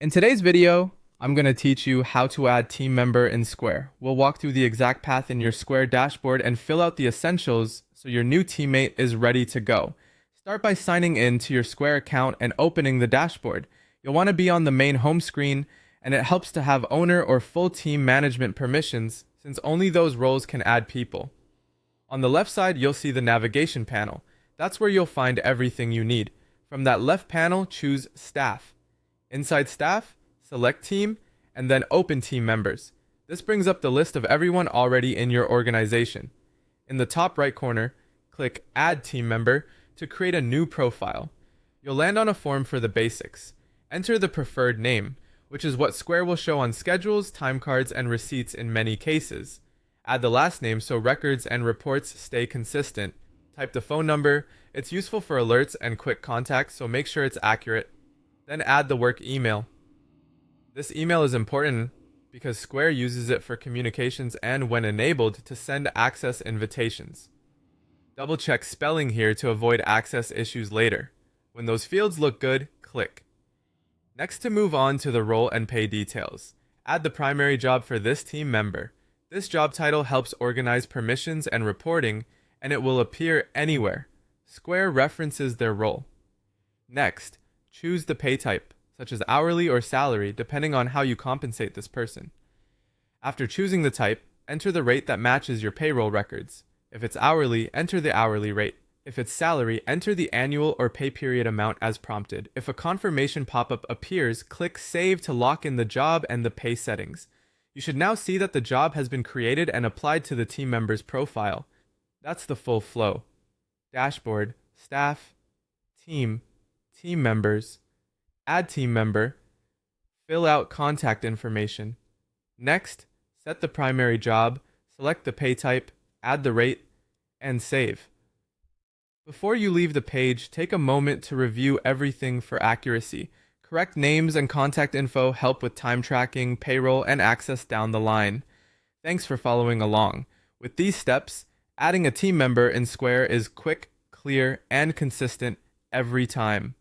In today's video, I'm going to teach you how to add team member in Square. We'll walk through the exact path in your Square dashboard and fill out the essentials so your new teammate is ready to go. Start by signing in to your Square account and opening the dashboard. You'll want to be on the main home screen, and it helps to have owner or full team management permissions since only those roles can add people. On the left side, you'll see the navigation panel. That's where you'll find everything you need. From that left panel, choose Staff. Inside Staff, select Team, and then Open Team Members. This brings up the list of everyone already in your organization. In the top right corner, click Add Team Member to create a new profile. You'll land on a form for the basics. Enter the preferred name, which is what Square will show on schedules, time cards, and receipts in many cases. Add the last name so records and reports stay consistent. Type the phone number. It's useful for alerts and quick contact, so make sure it's accurate. Then add the work email. This email is important because Square uses it for communications and, when enabled, to send access invitations. Double check spelling here to avoid access issues later. When those fields look good, click. Next, to move on to the role and pay details. Add the primary job for this team member. This job title helps organize permissions and reporting, and it will appear anywhere. Square references their role. Next, choose the pay type, such as hourly or salary, depending on how you compensate this person. After choosing the type, enter the rate that matches your payroll records. If it's hourly, enter the hourly rate. If it's salary, enter the annual or pay period amount as prompted. If a confirmation pop-up appears, click Save to lock in the job and the pay settings. You should now see that the job has been created and applied to the team member's profile. That's the full flow. Dashboard, Staff, Team, Team Members, Add Team Member, fill out contact information. Next, set the primary job, select the pay type, add the rate, and save. Before you leave the page, take a moment to review everything for accuracy. Correct names and contact info help with time tracking, payroll, and access down the line. Thanks for following along. With these steps, adding a team member in Square is quick, clear, and consistent every time.